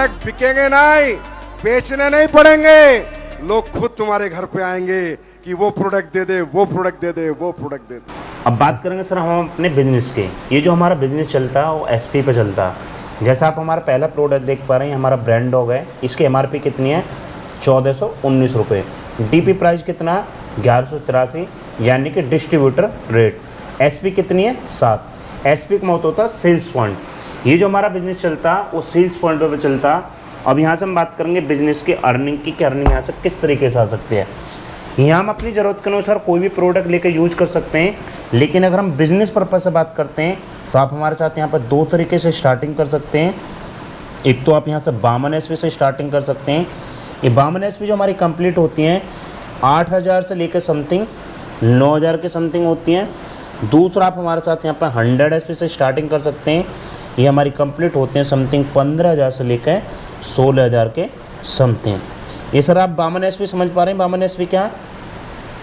Product बिकेंगे नहीं, बेचने नहीं पड़ेंगे, लोग खुद तुम्हारे घर पे आएंगे कि वो प्रोडक्ट दे दे, वो प्रोडक्ट दे दे, वो प्रोडक्ट दे दे। अब बात करेंगे सर हम अपने बिजनेस के। ये जो हमारा बिजनेस चलता है वो एसपी पे चलता है। जैसा आप हमारा पहला प्रोडक्ट देख पा रहे हैं, हमारा ब्रांड डॉग है। इसकी एमआरपी कितनी है? 1419 रुपये। डीपी प्राइस कितना है? 1183, यानी कि डिस्ट्रीब्यूटर रेट। एसपी कितनी है? 7। एसपी का मतलब होता है सेल्स पॉइंट। ये जो हमारा बिजनेस चलता है वो सेल्स पॉइंट पे चलता है। अब यहाँ से हम बात करेंगे बिजनेस की अर्निंग की, कि अर्निंग यहाँ से किस तरीके से आ सकती है। यहाँ हम अपनी ज़रूरत के अनुसार कोई भी प्रोडक्ट लेकर यूज कर सकते हैं, लेकिन अगर हम बिज़नेस पर्पज़ से बात करते हैं तो आप हमारे साथ यहाँ पर 2 तरीके से स्टार्टिंग कर सकते हैं। एक तो आप यहाँ से 52 एसपी से स्टार्टिंग कर सकते हैं। ये 52 एसपी जो हमारी कंप्लीट होती हैं 8000 से लेकर समथिंग 9000 के समथिंग होती हैं। दूसरा आप हमारे साथ यहाँ पर 100 एसपी से स्टार्टिंग कर सकते हैं। ये हमारी कंप्लीट होते हैं समथिंग 15000 से लेकर 16000 के समथिंग। ये सर आप 52 एसपी समझ पा रहे हैं? 52 एसपी क्या?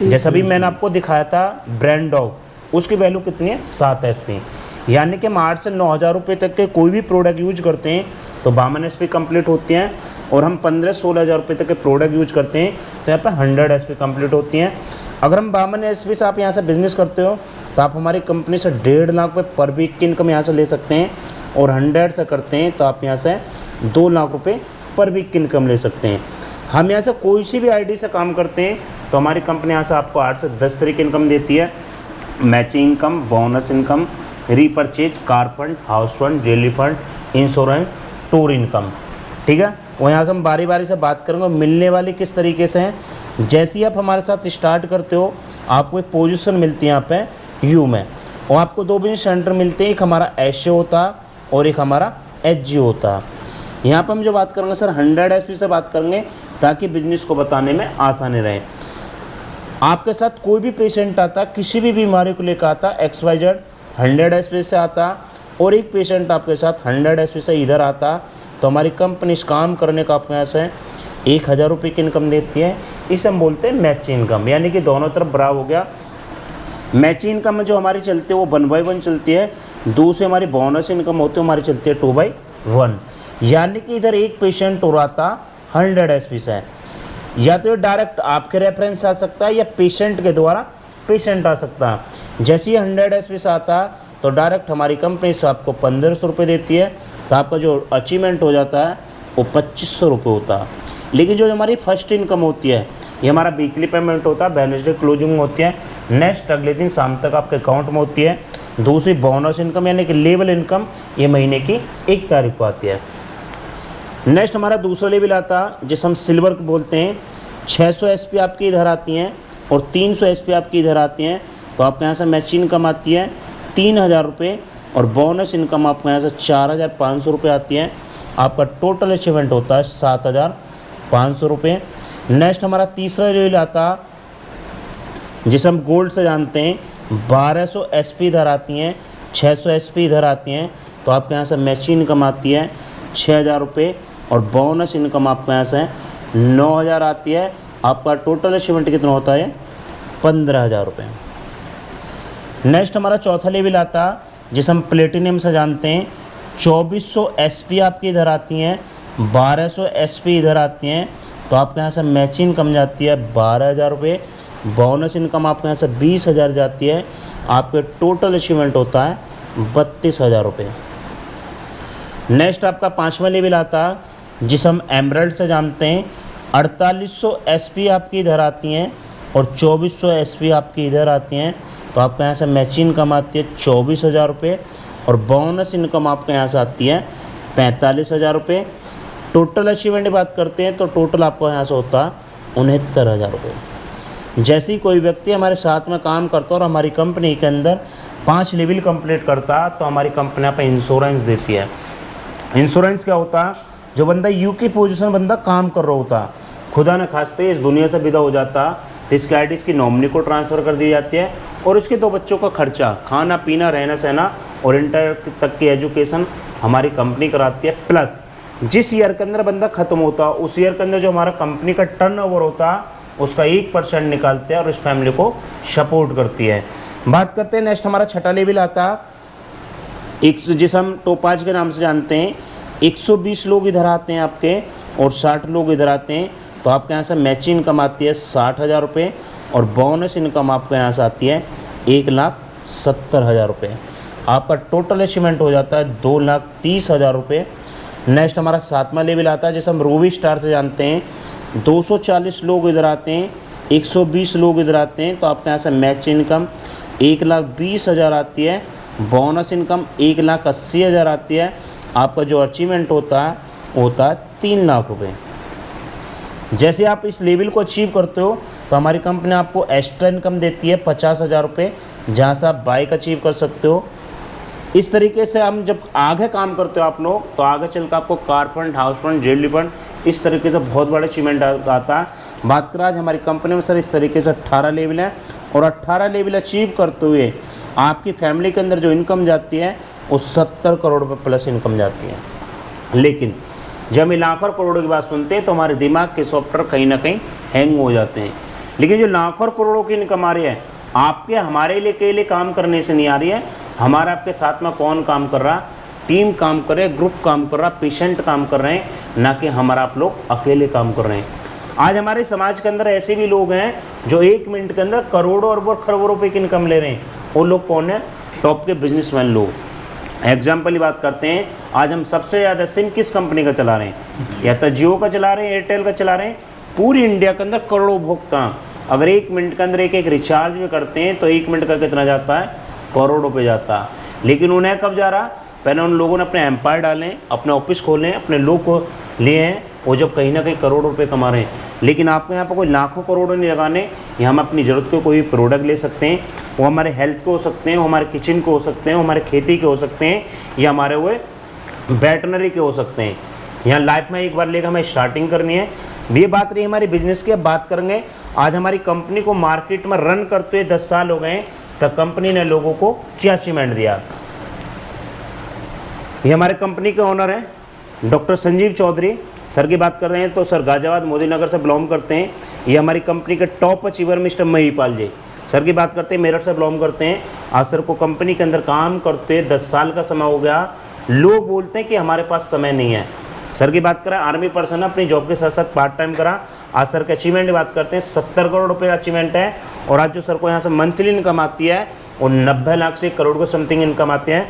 जैसा भी मैंने आपको दिखाया था ब्रांड डॉग, उसकी वैल्यू कितनी है? 7 एसपी। यानी कि हम 8 से 9000 रुपये तक के कोई भी प्रोडक्ट यूज करते हैं तो 52 एसपी कंप्लीट होती हैं, और हम 15-16 हज़ार रुपये तक के प्रोडक्ट यूज करते हैं तो यहाँ पर 100 एसपी कंप्लीट होती हैं। अगर हम 52 एसपी से आप यहाँ से बिजनेस करते हो तो आप हमारी कंपनी से 1.5 लाख रुपये पर वीक की इनकम यहाँ से ले सकते हैं, और 100 से करते हैं तो आप यहाँ से 2 लाख रुपये पर वीक की इनकम ले सकते हैं। हम यहाँ से कोई सी भी आईडी से काम करते हैं तो हमारी कंपनी यहाँ से आपको 8 से 10 तरीके इनकम देती है। Matching income, bonus income, repurchase, car fund, house fund, daily fund, insurance, tour income. ठीक है, और यहाँ से हम बारी बारी से बात करेंगे मिलने वाली किस तरीके से हैं। जैसे ही आप हमारे साथ स्टार्ट करते हो आपको एक पोजीशन मिलती है यहाँ पे यू में, और आपको 2 बिजनेस सेंटर मिलते हैं, एक हमारा एस होता है और एक हमारा एच होता है। यहाँ पर हम जो बात करेंगे सर 100 एसपी से बात करेंगे ताकि बिजनेस को बताने में आसानी रहे। आपके साथ कोई भी पेशेंट आता, किसी भी बीमारी को लेकर आता, XYZ 100 एसपी से आता, और एक पेशेंट आपके साथ 100 एसपी से इधर आता, तो हमारी कंपनी इस काम करने का आपके यहाँ से 1000 रुपये की इनकम देती है। इसे हम बोलते हैं मैचिंग इनकम, यानी कि दोनों तरफ बराबर हो गया। मैचिंग इनकम में जो हमारी चलती है वो 1/1 चलती है। दूसरी हमारी बोनस इनकम होती है, हमारी चलती है 2/1, यानी कि इधर एक पेशेंट और आता 100 एसपी से, या तो डायरेक्ट आपके रेफरेंस से आ सकता है या पेशेंट के द्वारा पेशेंट आ सकता है। जैसे ही 100 एसपी से आता है तो डायरेक्ट हमारी कंपनी से आपको 1500 रुपये देती है, तो आपका जो अचीवमेंट हो जाता है वो 2500 रुपये होता है। लेकिन जो हमारी फर्स्ट इनकम होती है ये हमारा वीकली पेमेंट होता है, वेडनेसडे क्लोजिंग होती है, नेक्स्ट अगले दिन शाम तक आपके अकाउंट में होती है। दूसरी बोनस इनकम यानी कि लेवल इनकम, ये महीने की 1 तारीख को आती है। नेक्स्ट हमारा दूसरा लेवल आता है जिसे हम सिल्वर बोलते हैं। 600 एसपी आपकी इधर आती हैं और 300 एसपी आपकी इधर आती हैं, तो आपके यहाँ से मैचिंग इनकम आती है 3000 रुपये, और बोनस इनकम आपके यहाँ से 4500 रुपये आती है। आपका टोटल अचीवमेंट होता है 7500 रुपये। नेक्स्ट हमारा तीसरा लेवल आता है जिसे हम गोल्ड से जानते हैं। 1200 एसपी इधर आती हैं, 600 एसपी इधर आती हैं, तो आपके यहाँ से मैचिंग इनकम आती है 6000 रुपये, और बोनस इनकम आपके यहाँ से 9000 आती है। आपका टोटल अचीवमेंट कितना होता है? 15000 रुपये। नेक्स्ट हमारा चौथा लेवल आता है जिसे हम प्लेटिनियम से जानते हैं। 2400 एसपी आपकी इधर आती हैं, 1200 एसपी इधर आती हैं, तो आपके यहाँ से मैचिंग इनकम जाती है 12000 रुपये, बोनस इनकम आपके यहाँ से 20000 जाती है। आपके टोटल अचीवमेंट होता है 32000 रुपये। नेक्स्ट आपका 5वां लेवल आता है जिसे हम एमरल्ड से जानते हैं। 4800 एसपी आपकी इधर आती हैं और 2400 एसपी आपकी इधर आती हैं, तो आपके यहाँ से मैचिंग इनकम आती है 24000 रुपये, और बोनस इनकम आपके यहाँ से आती है 45000 रुपये। टोटल अचीवमेंट की बात करते हैं तो टोटल आपको यहाँ से होता है 69000 रुपये। जैसे ही कोई व्यक्ति हमारे साथ में काम करता है और हमारी कंपनी के अंदर 5 लेवल कंप्लीट करता है तो हमारी कंपनी यहाँ पर इंश्योरेंस देती है। इंश्योरेंस क्या होता है? जो बंदा यू की पोजीशन बंदा काम कर रहा होता, खुदा न खास्ते इस दुनिया से विदा हो जाता, तो इसकी आईडी इसकी नॉमिनी को ट्रांसफ़र कर दी जाती है, और उसके 2 बच्चों का खर्चा, खाना पीना, रहना सहना और इंटर तक की एजुकेशन हमारी कंपनी कराती है। प्लस जिस ईयर के अंदर बंदा ख़त्म होता उस ईयर के अंदर जो हमारा कंपनी का टर्नओवर होता उसका 1% निकालते हैं और उस फैमिली को सपोर्ट करती है। बात करते हैं नेक्स्ट हमारा छठा लेवल आता है, एक जिसे हम टोपाज के नाम से जानते हैं। 120 लोग इधर आते हैं आपके और 60 लोग इधर आते हैं, तो आपके यहाँ से मैचिंग इनकम आती है 60,000 रुपये और बोनस इनकम आपके यहाँ से आती है 1,70,000 रुपये। आपका टोटल अचीवमेंट हो जाता है 2,30,000 रुपये। नेक्स्ट हमारा 7वां लेवल आता है, जैसे हम रूबी स्टार से जानते हैं, 240 लोग इधर आते हैं, 120 लोग इधर आते हैं, तो आपके यहाँ से मैच इनकम 1,20,000 आती है, बोनस इनकम 1,80,000 आती है। आपका जो अचीवमेंट होता है 3 लाख रुपये। जैसे आप इस लेवल को अचीव करते हो तो हमारी कंपनी आपको एक्स्ट्रा इनकम देती है 50,000 रुपये, जहाँ से आप बाइक अचीव कर सकते हो। इस तरीके से हम जब आगे काम करते हो आप लोग, तो आगे चलकर आपको car fund, house fund, jelly fund, इस तरीके से बहुत बड़ा अचीवमेंट आता है। बात करें आज हमारी कंपनी में सर इस तरीके से 18 लेवल है और 18 लेवल अचीव करते हुए आपकी फैमिली के अंदर जो इनकम जाती है वो 70 करोड़ रुपये प्लस इनकम जाती है। लेकिन जब हम लाखों करोड़ों की बात सुनते हैं तो हमारे दिमाग के सॉफ्टवेयर कहीं ना कहीं हैंग हो जाते हैं। लेकिन जो लाखों करोड़ों की इनकम आ रही है आपके हमारे लिए के लिए काम करने से नहीं आ रही है। हमारा आपके साथ में कौन काम कर रहा, टीम काम कर रहे, ग्रुप काम कर रहा, पेशेंट काम कर रहे हैं, ना कि हमारा आप लोग अकेले काम कर रहे हैं। आज हमारे समाज के अंदर ऐसे भी लोग हैं जो 1 मिनट के अंदर करोड़ों और खरबों रुपए की इनकम ले रहे हैं। वो लोग कौन है? टॉप के बिजनेसमैन लोग। एग्जाम्पल की बात करते हैं, आज हम सबसे ज़्यादा सिम किस कंपनी का चला रहे हैं? या तो जियो का चला रहे हैं, एयरटेल का चला रहे हैं। पूरी इंडिया के अंदर करोड़ों उपभोक्ता अगर 1 मिनट के अंदर एक रिचार्ज भी करते हैं तो 1 मिनट का कितना जाता है? करोड़ों रुपये जाता है। लेकिन उन्हें कब जा रहा? पहले उन लोगों ने अपने एम्पायर डालें, अपने ऑफिस खोलें, अपने लोग को लिए हैं, वो जब कहीं ना कहीं करोड़ों रुपये कमा रहे हैं। लेकिन आपको यहाँ पर कोई लाखों करोड़ों नहीं लगाने, यहाँ हम अपनी ज़रूरत के कोई भी प्रोडक्ट ले सकते हैं। वो हमारे हेल्थ के हो सकते हैं, वो हमारे किचन के हो सकते हैं, वो हमारे खेती के हो सकते हैं, या हमारे वो वेटनरी के हो सकते हैं। यहाँ लाइफ में एक बार लेकर हमें स्टार्टिंग करनी है। ये बात रही हमारी बिजनेस की। अब बात करेंगे आज हमारी कंपनी को मार्केट में रन करते हुए 10 साल हो गए, तब कंपनी ने लोगों को क्या अचीवमेंट दिया। ये हमारे कंपनी के ओनर हैं डॉक्टर संजीव चौधरी सर की बात कर रहे हैं तो सर गाजियाबाद मोदी नगर से बिलोंग करते हैं। ये हमारी कंपनी के टॉप अचीवर मिस्टर महिपाल जी सर की बात करते हैं, मेरठ से बिलोंग करते हैं। आज सर को कंपनी के अंदर काम करते 10 साल का समय हो गया। लोग बोलते हैं कि हमारे पास समय नहीं है। सर की बात करें, आर्मी पर्सन अपनी जॉब के साथ साथ पार्ट टाइम करा। आज सर के अचीवमेंट की बात करते हैं, 70 करोड़ रुपये का अचीवमेंट है। और आज जो सर को यहाँ से मंथली इनकम आती है वो 90 लाख से 1 करोड़ को समथिंग इनकम आती है।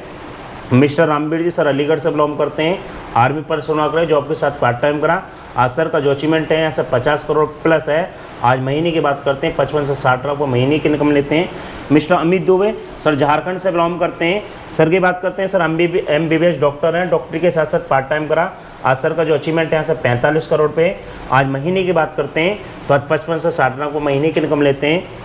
मिस्टर रामबीर जी सर अलीगढ़ से बिलोंग करते हैं, आर्मी पर्सन होकर जॉब के साथ पार्ट टाइम करा। आज सर का जो अचीवमेंट है यहाँ से 50 करोड़ प्लस है। आज महीने की बात करते हैं 55 से 60 लाख को महीने की इनकम लेते हैं। मिस्टर अमित दुबे सर झारखंड से बिलोंग करते हैं। सर की बात करते हैं, सर MBBS डॉक्टर हैं, डॉक्टरी के साथ साथ पार्ट टाइम करा। आज सर का जो अचीवमेंट है यहाँ से 45 करोड़ पे। आज महीने की बात करते हैं तो आज 55 से 60 लाख को महीने की इनकम लेते हैं।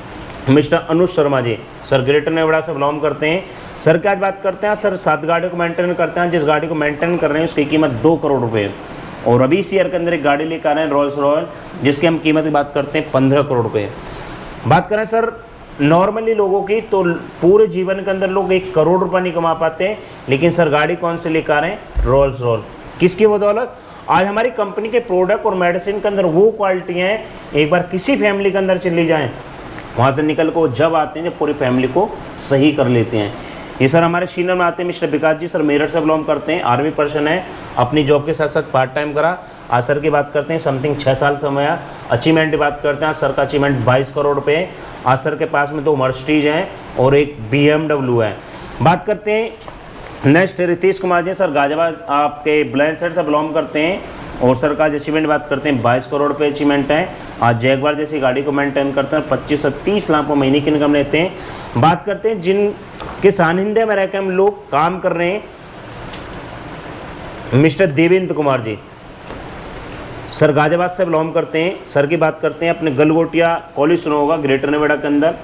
Mister Anuj Sharma ji sir greater Noida से बिलोंग करते हैं। सर की आज बात करते हैं, सर 7 गाड़ियों को मेंटेन करते हैं। जिस गाड़ी को मेंटेन कर रहे हैं उसकी कीमत 2 करोड़ रुपये। और अभी इस ईयर के अंदर एक गाड़ी लेकर आ रहे हैं रॉयल्स रॉयल, जिसकी हम कीमत की बात करते हैं 15 करोड़ रुपये। बात करें सर नॉर्मली लोगों की, तो पूरे जीवन के अंदर लोग 1 करोड़ रुपये नहीं कमा पाते। लेकिन सर गाड़ी कौन से लेकर आ रहे हैं? Royals royal. किसकी बदौलत? आज हमारी कंपनी के प्रोडक्ट और मेडिसिन के अंदर वो क्वालिटी हैं, एक बार किसी फैमिली के अंदर चली जाएँ, वहाँ से निकल को जब आते हैं जब पूरी फैमिली को सही कर लेते हैं। ये सर हमारे सीनियर में आते हैं मिस्टर विकास जी सर मेरठ से बिलोंग करते हैं, आर्मी पर्सन है, अपनी जॉब के साथ साथ पार्ट टाइम करा। आज सर की बात करते हैं समथिंग 6 साल समय है। अचीवमेंट की बात करते हैं, सर का अचीवमेंट 22 करोड़ रुपये। आज सर के पास में 2 मर्सिडीज हैं और एक BMW है। बात करते हैं नेक्स्ट रितेश कुमार जी सर गाजियाबाद आपके बुलंदशहर से बिलोंग करते हैं और सर का अचीवमेंट बात करते हैं 22 करोड़ रुपये अचीवमेंट है। आज जैगवार जैसी गाड़ी को मेंटेन करते हैं, 25 से 30 लाख को महीने की इनकम लेते हैं। बात करते हैं जिन के सानिध्य में रहकर हम लोग काम कर रहे हैं, मिस्टर देवेंद्र कुमार जी सर गाजियाबाद से बिलोंग करते हैं। सर की बात करते हैं, अपने गलगोटिया कॉलेज सुना होगा ग्रेटर नोएडा के अंदर,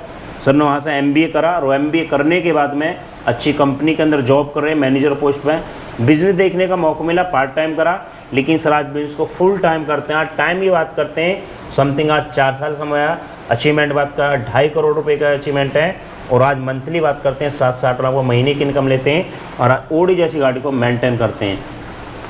सर ने वहाँ से MBA करा और MBA करने के बाद में अच्छी कंपनी के अंदर जॉब कर रहे हैं, मैनेजर पोस्ट पे। बिजनेस देखने का मौका मिला, पार्ट टाइम करा, लेकिन सर आज बिजनेस को फुल टाइम करते हैं। आज टाइम की बात करते हैं समथिंग आज 4 साल समय आया। अचीवमेंट बात का 2.5 करोड़ रुपये का अचीवमेंट है। और आज मंथली बात करते हैं 7-8 लाख को महीने की इनकम लेते हैं और ओडी जैसी गाड़ी को मेंटेन करते हैं।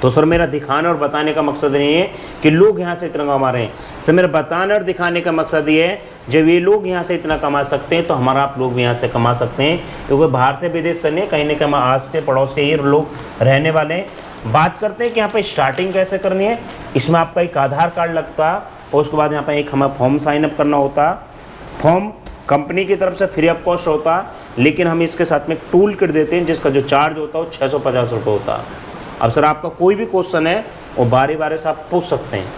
तो सर मेरा दिखाने और बताने का मकसद नहीं है कि लोग यहाँ से इतना कमा रहे हैं। सर मेरा बताने और दिखाने का मकसद ये है, जब ये लोग यहाँ से इतना कमा सकते हैं तो हमारा आप लोग भी यहाँ से कमा सकते हैं। क्योंकि बाहर से विदेश से नहीं, कहीं ना कहीं आस के पड़ोस के ये लोग रहने वाले हैं। बात करते हैं कि यहाँ पे स्टार्टिंग कैसे करनी है। इसमें आपका एक आधार कार्ड लगता है और उसके बाद यहाँ पे एक हमें फॉर्म साइन अप करना होता है। फॉर्म कंपनी की तरफ से फ्री ऑफ कॉस्ट होता है, लेकिन हम इसके साथ में एक टूल किट देते हैं जिसका जो चार्ज होता है वो 650 रुपये होता है। अब सर आपका कोई भी क्वेश्चन है वो बारी बारी से आप पूछ सकते हैं।